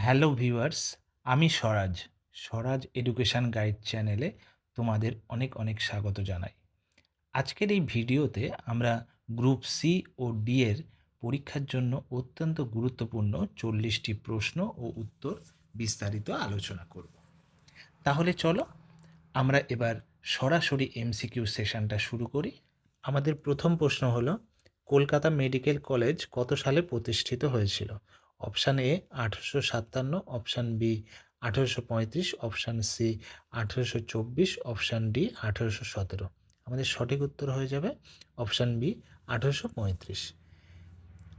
Hello viewers, আমি স্বরাজ। স্বরাজ education guide চ্যানেলে তোমাদের অনেক অনেক স্বাগত জানাই। আজকের এই ভিডিওতে আমরা গ্রুপ সি ও ডি এর পরীক্ষার জন্য অত্যন্ত গুরুত্বপূর্ণ 40টি প্রশ্ন ও উত্তর বিস্তারিত আলোচনা করব। তাহলে চলো আমরা এবার সরাসরি এমসিকিউ সেশনটা শুরু করি। আমাদের প্রথম প্রশ্ন হলো, কলকাতা মেডিকেল কলেজ কত সালে প্রতিষ্ঠিত হয়েছিল? Option A 1857, option B 1835, option C 1824, option D 1817। আমাদের সঠিক উত্তর হয়ে যাবে অপশান বি 1835।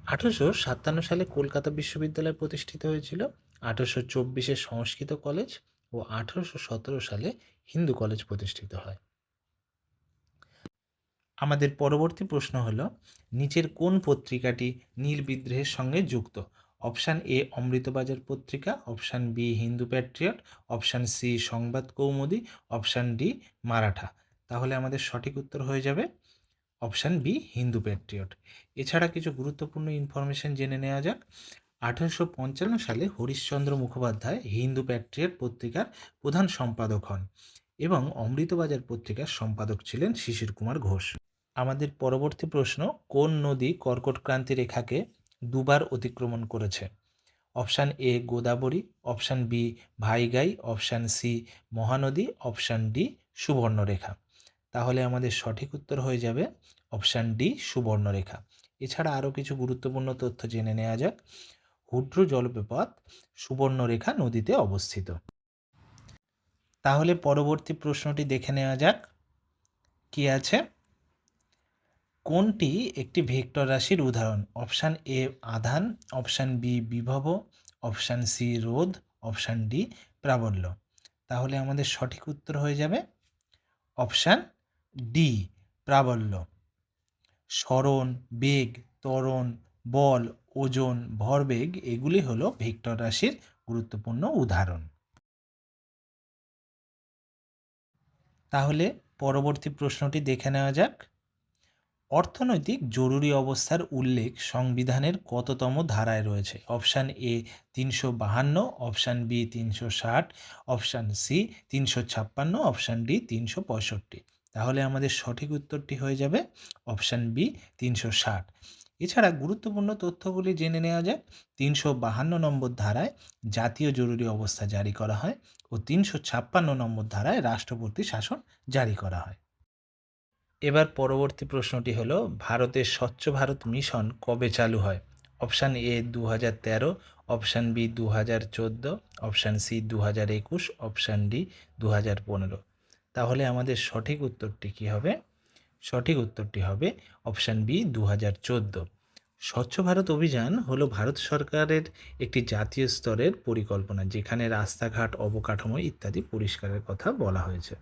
1857 সালে কলকাতা বিশ্ববিদ্যালয় প্রতিষ্ঠিত হয়েছিল, 1824 সংস্কৃত কলেজ ও 1817 সালে হিন্দু কলেজ প্রতিষ্ঠিত হয়। আমাদের পরবর্তী প্রশ্ন হলো, নিচের কোন পত্রিকাটি নীল বিদ্রোহের সঙ্গে যুক্ত? Option A Amritabazar Patrika, option B Hindu Patriot, option C Sambad Kaumudi, option D Maratha. তাহলে আমাদের সঠিক উত্তর হয়ে যাবে অপশান বি হিন্দু প্যাট্রিয়ট। এছাড়া কিছু গুরুত্বপূর্ণ ইনফরমেশন জেনে নেওয়া যাক। 1855 সালে হরিশচন্দ্র মুখোপাধ্যায় হিন্দু প্যাট্রিয়ট পত্রিকার প্রধান সম্পাদক হন এবং অমৃতবাজার পত্রিকার সম্পাদক ছিলেন শিশির কুমার ঘোষ। আমাদের পরবর্তী প্রশ্ন, কোন নদী কর্কট ক্রান্তি রেখাকে দুবার অতিক্রমণ করেছে? Option A Godavari, option B Vaigai, option C Mahanadi, option D Subarnarekha. তাহলে আমাদের সঠিক উত্তর হয়ে যাবে অপশান ডি সুবর্ণরেখা। এছাড়া আরও কিছু গুরুত্বপূর্ণ তথ্য জেনে নেওয়া যাক। হুড্রু জলপ্রপাত সুবর্ণরেখা নদীতে অবস্থিত। তাহলে পরবর্তী প্রশ্নটি দেখে নেওয়া যাক কি আছে। কোনটি একটি ভেক্টর রাশির উদাহরণ? অপশান এ আধান, অপশান বি বিভব, অপশান সি রোধ, অপশান ডি প্রাবল্য। তাহলে আমাদের সঠিক উত্তর হয়ে যাবে অপশান ডি প্রাবল্য। সরণ, বেগ, ত্বরণ, বল, ওজন, ভরবেগ এগুলি হলো ভেক্টর রাশির গুরুত্বপূর্ণ উদাহরণ। তাহলে পরবর্তী প্রশ্নটি দেখে নেওয়া যাক। অর্থনৈতিক জরুরি অবস্থার উল্লেখ সংবিধানের কততম ধারায় রয়েছে? Option A 352, option B 360, option C 356, option D 365। তাহলে আমাদের সঠিক উত্তরটি হয়ে যাবে অপশান বি 360। এছাড়া গুরুত্বপূর্ণ তথ্যগুলি জেনে নেওয়া যায়। 352 নম্বর ধারায় জাতীয় জরুরি অবস্থা জারি করা হয় ও 356 নম্বর ধারায় রাষ্ট্রপতি শাসন জারি করা হয়। এবার পরবর্তী প্রশ্নটি হলো, ভারতের স্বচ্ছ ভারত মিশন কবে চালু হয়? Option A 2013, option B 2014, option C 2021, option D 2015। তাহলে আমাদের সঠিক উত্তরটি কী হবে? সঠিক উত্তরটি হবে অপশান বি 2014। স্বচ্ছ ভারত অভিযান হলো ভারত সরকারের একটি জাতীয় স্তরের পরিকল্পনা, যেখানে রাস্তাঘাট, অবকাঠামো ইত্যাদি পরিষ্কারের কথা বলা হয়েছে।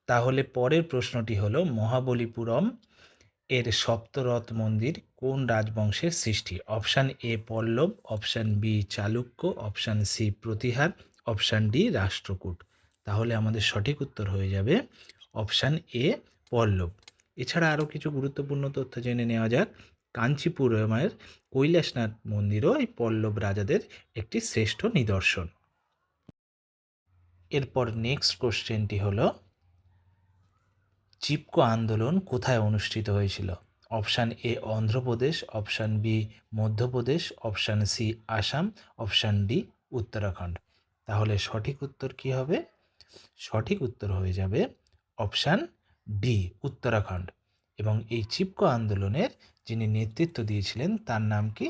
তাহলে পরের প্রশ্নটি হলো, মহাবলীপুরম এর সপ্তরথ মন্দির কোন রাজবংশের সৃষ্টি? Option A Pallava, option B Chalukya, option C Pratihara, option D Rashtrakuta. তাহলে আমাদের সঠিক উত্তর হয়ে যাবে অপশান এ পল্লব। এছাড়া আরও কিছু গুরুত্বপূর্ণ তথ্য জেনে নেওয়া যাক। কাঞ্চিপুরমের কৈলাসনাথ মন্দিরও এই পল্লব রাজাদের একটি শ্রেষ্ঠ নিদর্শন। এরপর নেক্সট কোশ্চেনটি হলো, চিপকো আন্দোলন কোথায় অনুষ্ঠিত হয়েছিল? Option A Andhra Pradesh, option B Madhya Pradesh, option C Assam, option D Uttarakhand. তাহলে সঠিক উত্তর কী হবে? সঠিক উত্তর হয়ে যাবে অপশান ডি উত্তরাখণ্ড। এবং এই চিপকো আন্দোলনের যিনি নেতৃত্ব দিয়েছিলেন তার নাম কি?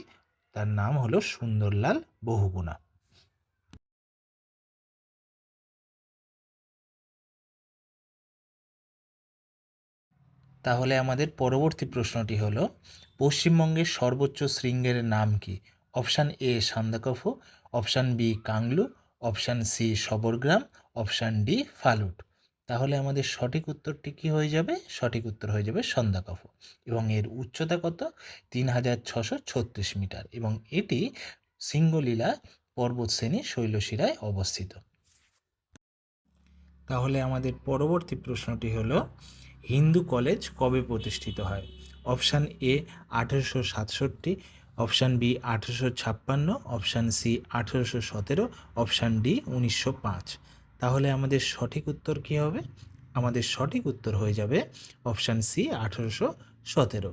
তার নাম হলো সুন্দরলাল বহুগুণা। তাহলে আমাদের পরবর্তী প্রশ্নটি হলো, পশ্চিমবঙ্গের সর্বোচ্চ শৃঙ্গের নাম কি? Option A Sandakphu, option B Kanglu, option C Sabargram, option D Phalut. তাহলে আমাদের সঠিক উত্তরটি কী হয়ে যাবে? সঠিক উত্তর হয়ে যাবে সান্দাকফু। এবং এর উচ্চতা কত? 3636 মিটার এবং এটি সিঙ্গলীলা পর্বতশ্রেণী শৈলশিরায় অবস্থিত। তাহলে আমাদের পরবর্তী প্রশ্নটি হলো, হিন্দু কলেজ কবে প্রতিষ্ঠিত হয়? Option A 1867, option B 1856, option C 1817, option D 1905। তাহলে আমাদের সঠিক উত্তর কী হবে? আমাদের সঠিক উত্তর হয়ে যাবে অপশান সি 1817।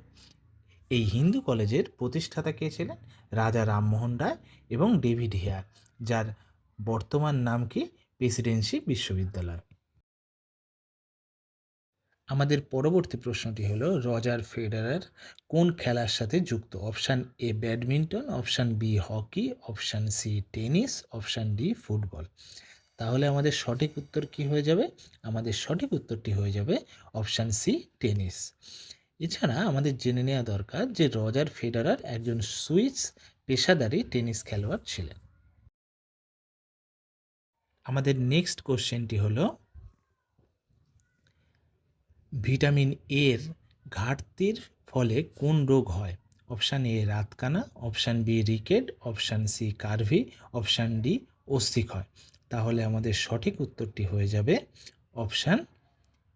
এই হিন্দু কলেজের প্রতিষ্ঠাতা কে ছিলেন? রাজা রামমোহন রায় এবং ডেভিড হেয়ার, যার বর্তমান নাম কি? প্রেসিডেন্সি বিশ্ববিদ্যালয়। আমাদের পরবর্তী প্রশ্নটি হলো রজার ফেডারার কোন খেলার সাথে যুক্ত? Option A badminton, option B hockey, option C tennis, option D football. তাহলে আমাদের সঠিক উত্তর কি হয়ে যাবে? আমাদের সঠিক উত্তরটি হয়ে যাবে অপশান সি টেনিস। এছাড়া আমাদের জেনে নেওয়া দরকার যে রজার ফেডারার একজন সুইস পেশাদারী টেনিস খেলোয়াড় ছিলেন। আমাদের নেক্সট কোশ্চেনটি হলো ভিটামিন এর ঘাটতির ফলে কোন রোগ হয়? অপশান এ রাতকানা, option B rickets, option C scurvy, option D অস্থিক্ষয়। তাহলে আমাদের সঠিক উত্তরটি হয়ে যাবে অপশান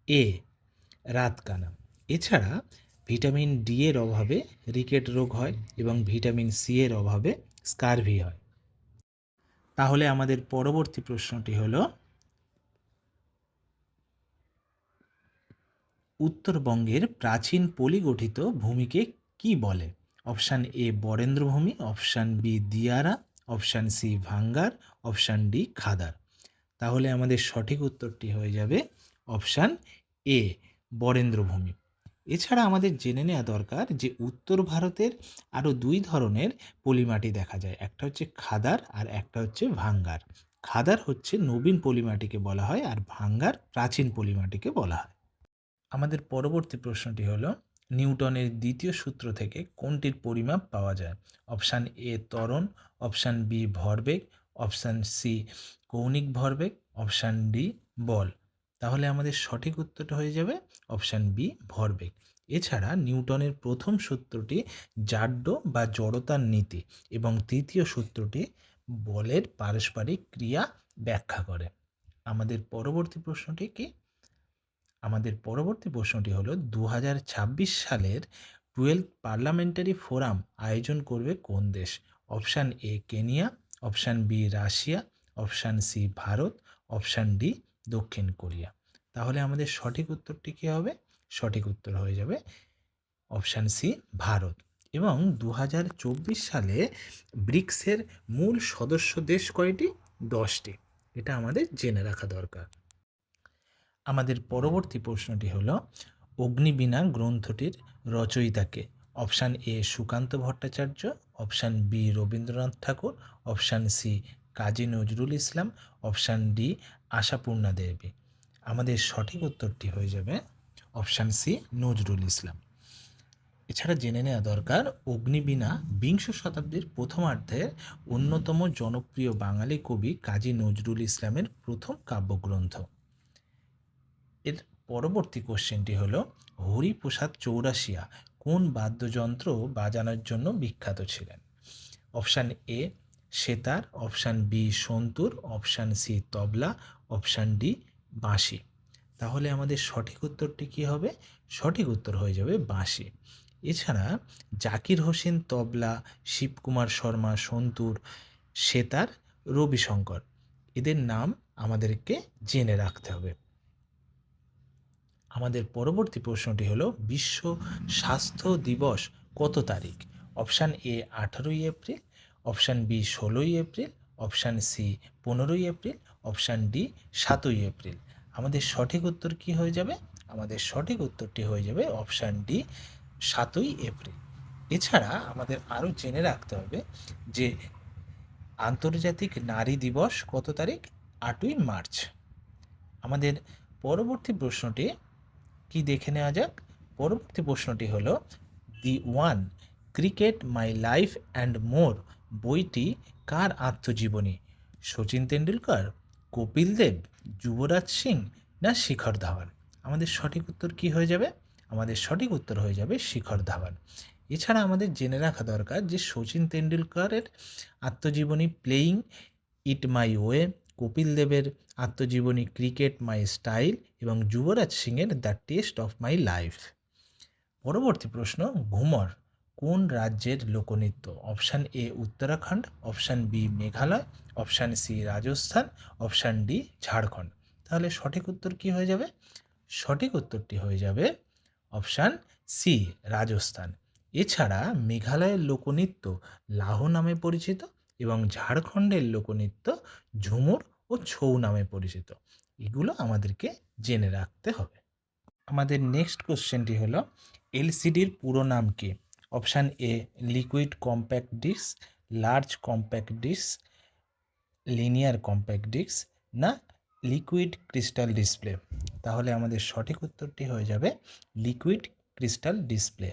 এ রাতকানা। এছাড়া ভিটামিন ডি এর অভাবে রিকেট রোগ হয় এবং ভিটামিন সি এর অভাবে স্কারভি হয়। তাহলে আমাদের পরবর্তী প্রশ্নটি হলো উত্তরবঙ্গের প্রাচীন পলিগঠিত ভূমিকে কি বলে? Option A Barendrabhumi, option B Diara, option C Bhangar, option D Khadar. তাহলে আমাদের সঠিক উত্তরটি হয়ে যাবে অপশান এ বরেন্দ্রভূমি। এছাড়া আমাদের জেনে নেওয়া দরকার যে উত্তর ভারতের আরও দুই ধরনের পলিমাটি দেখা যায়, একটা হচ্ছে খাদার আর একটা হচ্ছে ভাঙ্গার। খাদার হচ্ছে নবীন পলিমাটিকে বলা হয় আর ভাঙ্গার প্রাচীন পলিমাটিকে বলা হয়। আমাদের পরবর্তী প্রশ্নটি হলো নিউটনের দ্বিতীয় সূত্র থেকে কোনটির পরিমাপ পাওয়া যায়? অপশান এ ত্বরণ, অপশান বি ভরবেগ, অপশান সি কৌণিক ভরবেগ, অপশান ডি বল। তাহলে আমাদের সঠিক উত্তরটা হয়ে যাবে অপশান বি ভরবেগ। এছাড়া নিউটনের প্রথম সূত্রটি জাড্য বা জড়তার নীতি এবং তৃতীয় সূত্রটি বলের পারস্পরিক ক্রিয়া ব্যাখ্যা করে। আমাদের পরবর্তী প্রশ্নটি কি? আমাদের পরবর্তী প্রশ্নটি হলো 2026 সালের 12th পার্লামেন্টারি ফোরাম আয়োজন করবে কোন দেশ? Option A Kenya, option B Russia, option C Bharat, option D দক্ষিণ কোরিয়া। তাহলে আমাদের সঠিক উত্তরটি কী হবে? সঠিক উত্তর হয়ে যাবে অপশান সি ভারত। এবং 2024 সালে ব্রিক্সের মূল সদস্য দেশ কয়টি? 10টি। এটা আমাদের জেনে রাখা দরকার। আমাদের পরবর্তী প্রশ্নটি হলো অগ্নিবীণা গ্রন্থটির রচয়িতাকে? Option A Sukanta Bhattacharya, option B Rabindranath Tagore, option C Kazi Nazrul Islam, option D Ashapurna Devi. আমাদের সঠিক উত্তরটি হয়ে যাবে অপশান সি নজরুল ইসলাম। এছাড়া জেনে নেওয়া দরকার অগ্নিবীণা বিংশ শতাব্দীর প্রথমার্ধের অন্যতম জনপ্রিয় বাঙালি কবি কাজী নজরুল ইসলামের প্রথম কাব্যগ্রন্থ। এর পরবর্তী কোশ্চেনটি হলো হরিপ্রসাদ চৌরাশিয়া কোন বাদ্যযন্ত্র বাজানোর জন্য বিখ্যাত ছিলেন? Option A sitar, option B santoor, option C tabla, option D বাঁশি। তাহলে আমাদের সঠিক উত্তরটি কী হবে? সঠিক উত্তর হয়ে যাবে বাঁশি। এছাড়া জাকির হোসেন তবলা, শিবকুমার শর্মা সন্তুর, সেতার, রবিশঙ্কর, এদের নাম আমাদেরকে জেনে রাখতে হবে। আমাদের পরবর্তী প্রশ্নটি হলো বিশ্ব স্বাস্থ্য দিবস কত তারিখ? অপশান এ 18ই এপ্রিল, অপশান বি 16ই এপ্রিল, অপশান সি 15ই এপ্রিল, অপশান ডি 7ই এপ্রিল। আমাদের সঠিক উত্তর কি হয়ে যাবে? আমাদের সঠিক উত্তরটি হয়ে যাবে অপশান ডি 7ই এপ্রিল। এছাড়া আমাদের আরও জেনে রাখতে হবে যে আন্তর্জাতিক নারী দিবস কত তারিখ? 8ই মার্চ। আমাদের পরবর্তী প্রশ্নটি কি দেখে নেওয়া যাক। পরবর্তী প্রশ্নটি হলো the one cricket my life and more বইটি কার আত্মজীবনী? সচিন তেন্ডুলকর, কপিল দেব, যুবরাজ সিং না শিখর ধাওয়ান? আমাদের সঠিক উত্তর কি হয়ে যাবে? আমাদের সঠিক উত্তর হয়ে যাবে শিখর ধাওয়ান। এছাড়া আমাদের জেনে রাখা দরকার যে সচিন তেন্ডুলকরের আত্মজীবনী playing it my way, Kapil দেবের আত্মজীবনী ক্রিকেট মাই স্টাইল এবং যুবরাজ সিংয়ের the test of my life. পরবর্তী প্রশ্ন ঘুমর কোন রাজ্যের লোকনৃত্য? Option A Uttarakhand, option B Meghalaya, option C Rajasthan, option D Jharkhand. তাহলে সঠিক উত্তর কি হয়ে যাবে? সঠিক উত্তরটি হয়ে যাবে অপশান সি রাজস্থান। এছাড়া মেঘালয়ের লোকনৃত্য লাহো নামে পরিচিত এবং ঝাড়খণ্ডের লোকনৃত্য ঝুমুর ও ছৌ নামে পরিচিত। এগুলো আমাদেরকে জেনে রাখতে হবে। আমাদের নেক্সট কোশ্চেনটি হলো এলসিডির পুরো নাম কি? Option A liquid compact disc, large compact disc, linear compact disc, না লিকুইড ক্রিস্টাল ডিসপ্লে। তাহলে আমাদের সঠিক উত্তরটি হয়ে যাবে লিকুইড ক্রিস্টাল ডিসপ্লে।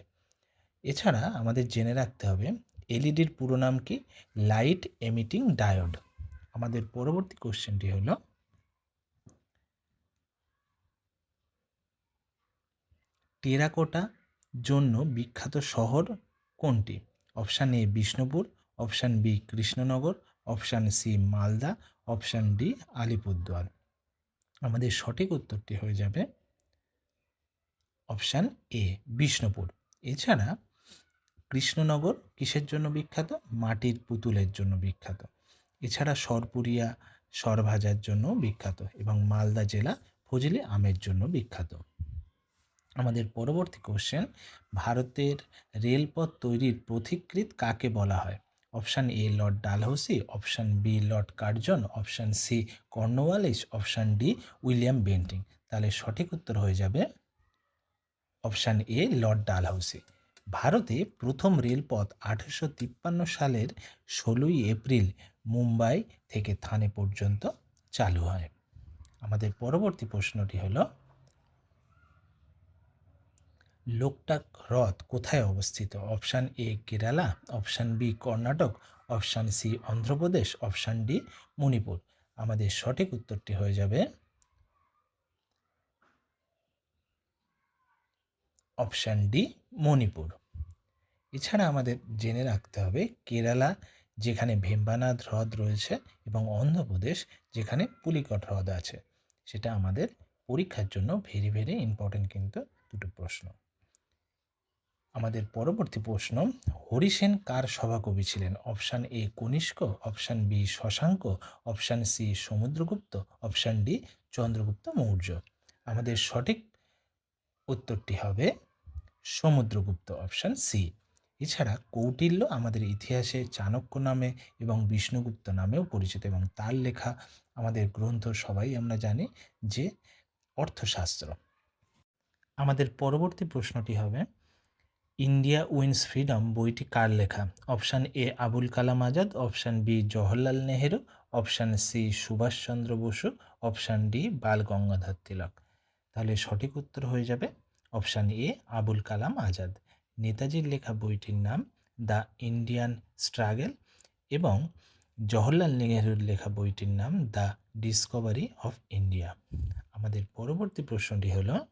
এছাড়া আমাদের জেনে রাখতে হবে এলইডির পুরো নাম কি? Light emitting diode. আমাদের পরবর্তী কোশ্চেনটি হলো টেরাকোটা জন্য বিখ্যাত শহর কোনটি? Option A Bishnupur, option B Krishnanagar, option C Malda, option D Alipurduar. আমাদের সঠিক উত্তরটি হয়ে যাবে অপশান এ বিষ্ণুপুর। এছাড়া কৃষ্ণনগর কিসের জন্য বিখ্যাত? মাটির পুতুলের জন্য বিখ্যাত। এছাড়া সরপুরিয়া সরভাজার জন্য বিখ্যাত এবং মালদা জেলা ফজলি আমের জন্য বিখ্যাত। আমাদের পরবর্তী কোশ্চেন, ভারতের রেলপথ তৈরির পথিকৃৎ কাকে বলা হয়? Option A Lord Dalhousie, option B Lord Curzon, option C Cornwallis, option D William Bentinck. তাহলে সঠিক উত্তর হয়ে যাবে অপশান এ লর্ড ডালহৌসি। ভারতে প্রথম রেলপথ 1853 সালের 16ই এপ্রিল মুম্বাই থেকে থানে পর্যন্ত চালু হয়। আমাদের পরবর্তী প্রশ্নটি হলো লোকটাক হ্রদ কোথায় অবস্থিত? Option A Kerala, option B Karnataka, option C Andhra Pradesh, option D Manipur. আমাদের সঠিক উত্তরটি হয়ে যাবে অপশান ডি মণিপুর। এছাড়া আমাদের জেনে রাখতে হবে কেরালা যেখানে ভেম্বানাদ হ্রদ রয়েছে এবং অন্ধ্রপ্রদেশ যেখানে পুলিকট হ্রদ আছে। সেটা আমাদের পরীক্ষার জন্য ভেরি ভেরি ইম্পর্টেন্ট কিন্তু দুটো প্রশ্ন। আমাদের পরবর্তী প্রশ্ন, হরিসেন কার সভাকবি ছিলেন? Option A Kanishka, option B Shashanka, option C Samudragupta, option D Chandragupta Maurya. আমাদের সঠিক উত্তরটি হবে সমুদ্রগুপ্ত, অপশান সি। এছাড়া কৌটিল্য আমাদের ইতিহাসে চাণক্য নামে এবং বিষ্ণুগুপ্ত নামেও পরিচিত এবং তার লেখা আমাদের গ্রন্থ সবাই আমরা জানি যে অর্থশাস্ত্র। আমাদের পরবর্তী প্রশ্নটি হবে ইন্ডিয়া উইন্স ফ্রিডম বইটি কার লেখা? Option A Abul Kalam Azad, option B Jawaharlal Nehru, option C Subhas Chandra Bose, option D Bal Gangadhar Tilak. তাহলে সঠিক উত্তর হয়ে যাবে অপশান এ আবুল কালাম আজাদ। নেতাজির লেখা বইটির নাম দ্য ইন্ডিয়ান স্ট্রাগল এবং জওহরলাল নেহেরুর লেখা বইটির নাম দ্য ডিসকভারি অফ ইন্ডিয়া। আমাদের পরবর্তী প্রশ্নটি হলো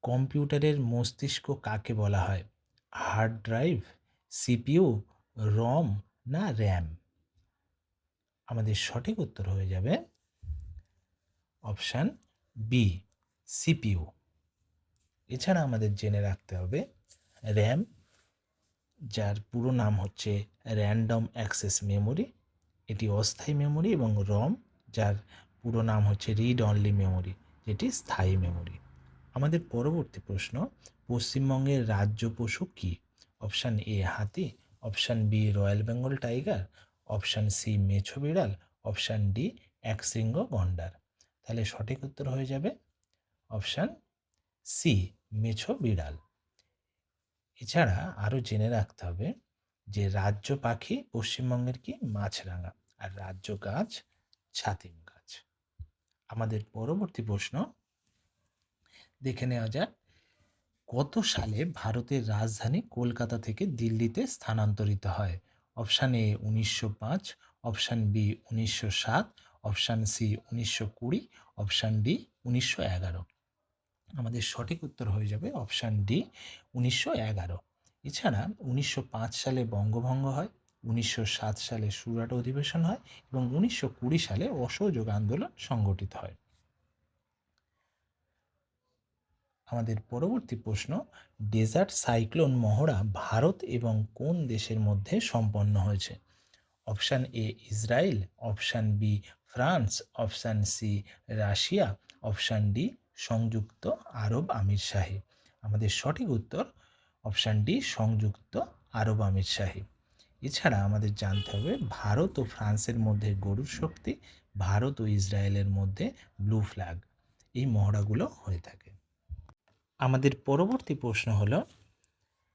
কম্পিউটারের মস্তিষ্ক কাকে বলা হয়? হার্ড ড্রাইভ, সিপিইউ, রম, না র্যাম? আমাদের সঠিক উত্তর হয়ে যাবে অপশান বি সিপিইউ। এছাড়া আমাদের জেনে রাখতে হবে র্যাম যার পুরো নাম হচ্ছে র্যান্ডম অ্যাক্সেস মেমোরি, এটি অস্থায়ী মেমোরি, এবং রম যার পুরো নাম হচ্ছে রিড অনলি মেমোরি, যেটি স্থায়ী মেমোরি। আমাদের পরবর্তী প্রশ্ন, পশ্চিমবঙ্গের রাজ্য পশু কী? অপশান এ হাতি, option B royal Bengal tiger, option C মেছো বিড়াল, অপশান ডি একশৃঙ্গ গন্ডার। তাহলে সঠিক উত্তর হয়ে যাবে অপশান সি মেছো বিড়াল। এছাড়া আরও জেনে রাখতে হবে যে রাজ্য পাখি পশ্চিমবঙ্গের কি? মাছরাঙা। আর রাজ্য গাছ ছাতিম গাছ। আমাদের পরবর্তী প্রশ্ন দেখে নেওয়া যাক, কত সালে ভারতের রাজধানী কলকাতা থেকে দিল্লিতে স্থানান্তরিত হয়? Option A 1905, option B 1907, option C 1920, option D 1911। আমাদের সঠিক উত্তর হয়ে যাবে অপশান ডি 1911। এছাড়া 1905 সালে বঙ্গভঙ্গ হয়, 1907 সালে সুরাট অধিবেশন হয় এবং 1920 সালে অসহযোগ আন্দোলন সংগঠিত হয়। আমাদের পরবর্তী প্রশ্ন, ডেজার্ট সাইক্লোন মহড়া ভারত এবং কোন দেশের মধ্যে সম্পন্ন হয়েছে? Option A Israel, option B France, option C Russia, option D সংযুক্ত আরব আমিরশাহী। আমাদের সঠিক উত্তর অপশান ডি সংযুক্ত আরব আমিরশাহী। এছাড়া আমাদের জানতে হবে ভারত ও ফ্রান্সের মধ্যে গরুর শক্তি, ভারত ও ইসরায়েলের মধ্যে ব্লু ফ্ল্যাগ, এই মহড়াগুলো হয়ে থাকে। আমাদের পরবর্তী প্রশ্ন হলো,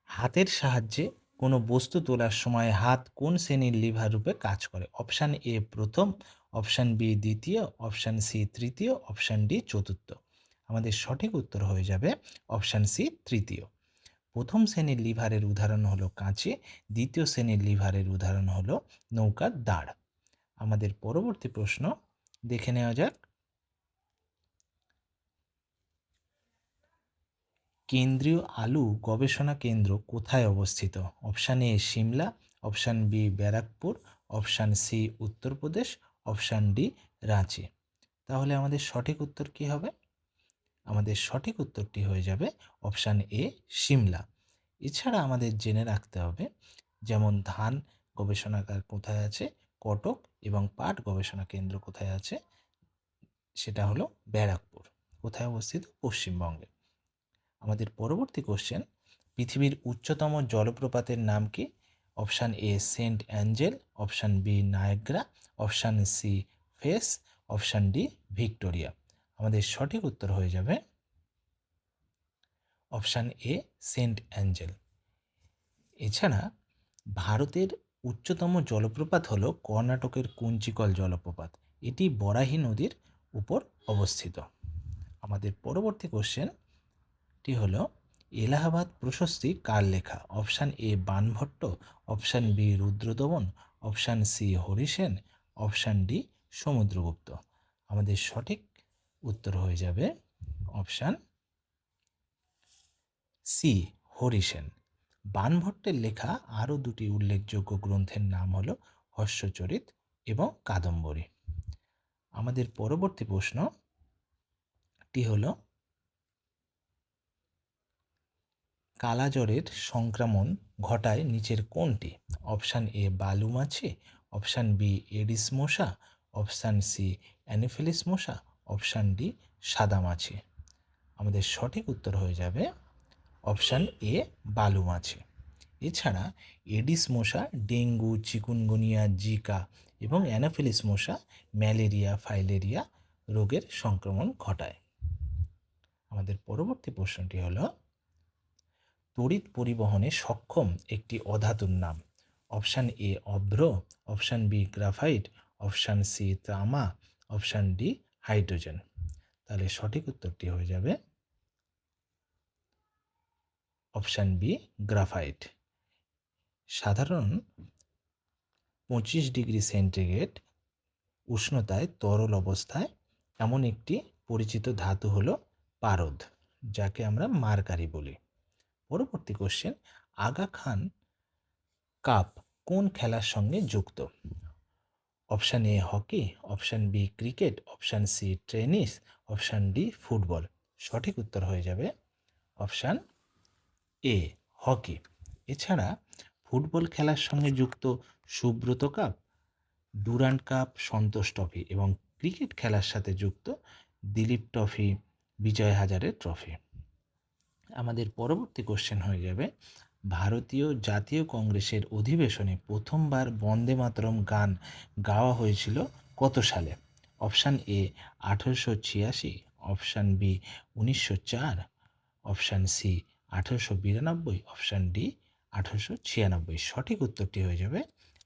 হাতের সাহায্যে কোনো বস্তু তোলার সময় হাত কোন শ্রেণীর লিভার রূপে কাজ করে? অপশান এ প্রথম, অপশান বি দ্বিতীয়, অপশান সি তৃতীয়, অপশান ডি চতুর্থ। আমাদের সঠিক উত্তর হয়ে যাবে অপশান সি তৃতীয়। প্রথম শ্রেণীর লিভারের উদাহরণ হলো কাঁচি, দ্বিতীয় শ্রেণীর লিভারের উদাহরণ হলো নৌকার দাঁড়। আমাদের পরবর্তী প্রশ্ন দেখে নেওয়া যাক, কেন্দ্রীয় আলু গবেষণা কেন্দ্র কোথায় অবস্থিত? Option A Shimla, option B Barrackpore, option C Uttar Pradesh, option D Ranchi. তাহলে আমাদের সঠিক উত্তর কি হবে? আমাদের সঠিক উত্তরটি হয়ে যাবে অপশান এ সিমলা। এছাড়া আমাদের জেনে রাখতে হবে, যেমন ধান গবেষণাগার কোথায় আছে কটক, এবং পাট গবেষণা কেন্দ্র কোথায় আছে সেটা হলো ব্যারাকপুর। কোথায় অবস্থিত? পশ্চিমবঙ্গে। আমাদের পরবর্তী কোশ্চেন, পৃথিবীর উচ্চতম জলপ্রপাতের নাম কি? Option A Saint Angel, option B Niagara, option C ফেস, অপশান ডি ভিক্টোরিয়া। আমাদের সঠিক উত্তর হয়ে যাবে অপশান এ সেন্ট অ্যাঞ্জেল। এছাড়া ভারতের উচ্চতম জলপ্রপাত হলো কর্ণাটকের কুঞ্চিকল জলপ্রপাত। এটি বরাহী নদীর উপর অবস্থিত। আমাদের পরবর্তী কোশ্চেনটি হলো, এলাহাবাদ প্রশস্তি কার লেখা? Option A Banabhatta, option B Rudradaman, option C Harisena, option D Samudragupta. আমাদের সঠিক উত্তর হয়ে যাবে অপশান সি হরিসেন। বাণভট্টের লেখা আরও দুটি উল্লেখযোগ্য গ্রন্থের নাম হলো হর্ষচরিত এবং কাদম্বরী। আমাদের পরবর্তী প্রশ্নটি হলো, কালাজ্বরের সংক্রমণ ঘটায় নিচের কোনটি? অপশান এ বালু মাছি, অপশান বি এডিস মশা, অপশান সি অ্যানোফিলিস মশা, অপশান ডি সাদা মাছি। আমাদের সঠিক উত্তর হয়ে যাবে অপশান এ বালু মাছি। এছাড়া এডিস মশা ডেঙ্গু, চিকুনগুনিয়া, জিকা এবং অ্যানোফিলিস মশা ম্যালেরিয়া, ফাইলেরিয়া রোগের সংক্রমণ ঘটায়। আমাদের পরবর্তী প্রশ্নটি হলো, তড়িৎ পরিবহনে সক্ষম একটি অধাতুর নাম? অপশান এ অভ্র, option B graphite, option C তামা, অপশান ডি হাইড্রোজেন। তাহলে সঠিক উত্তরটি হয়ে যাবে অপশান বি গ্রাফাইট। সাধারণ 25°C উষ্ণতায় তরল অবস্থায় এমন একটি পরিচিত ধাতু হলো পারদ, যাকে আমরা মার্কারি বলি। পরবর্তী কোশ্চেন, আগা খান কাপ কোন খেলার সঙ্গে যুক্ত? Option A hockey, option B cricket, option C tennis, option D football. সঠিক উত্তর হয়ে যাবে অপশান এ হকি। এছাড়া ফুটবল খেলার সঙ্গে যুক্ত Subroto cup, Durand cup, Santosh trophy এবং ক্রিকেট খেলার সাথে যুক্ত দিলীপ ট্রফি, বিজয় হাজারে ট্রফি। আমাদের পরবর্তী কোশ্চেন হয়ে যাবে, ভারতীয় জাতীয় কংগ্রেসের অধিবেশনে প্রথমবার বন্দে মাতরম গান গাওয়া হয়েছিল কত সালে? Option A 1886, option B 1904, option C 1892, option D 1896। সঠিক উত্তরটি হয়ে যাবে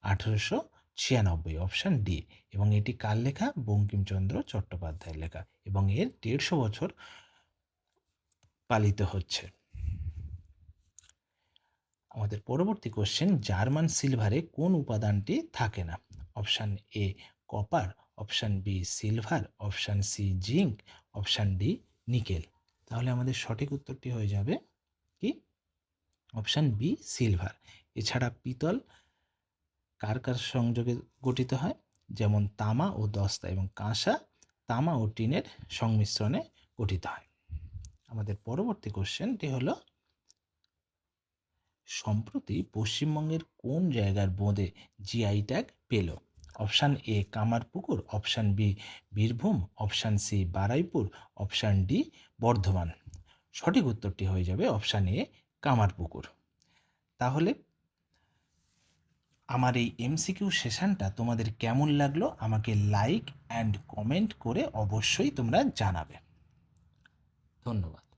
1896, অপশান ডি। এবং এটি কার লেখা? বঙ্কিমচন্দ্র চট্টোপাধ্যায়ের লেখা, এবং এর 150 বছর পালিত হচ্ছে। আমাদের পরবর্তী কোশ্চেন, জার্মান সিলভারে কোন উপাদানটি থাকে না? Option A copper, option B silver, option C zinc, option D nickel. তাহলে আমাদের সঠিক উত্তরটি হয়ে যাবে কি? Option B silver. এছাড়া পিতল কার কার সংযোগে গঠিত হয়? যেমন তামা ও দস্তা, এবং কাঁসা তামা ও টিনের সংমিশ্রণে গঠিত হয়। আমাদের পরবর্তী কোশ্চেনটি হলো, সম্প্রতি পশ্চিমবঙ্গের কোন জায়গার বোঁদে জিআই ট্যাগ পেল? Option A Kamarpukur, option B Birbhum, option C Baruipur, option D Bardhaman. সঠিক উত্তরটি হয়ে যাবে অপশান এ কামারপুকুর। তাহলে আমার এই এমসিকিউ সেশনটা তোমাদের কেমন লাগলো আমাকে লাইক অ্যান্ড কমেন্ট করে অবশ্যই তোমরা জানাবে। ধন্যবাদ।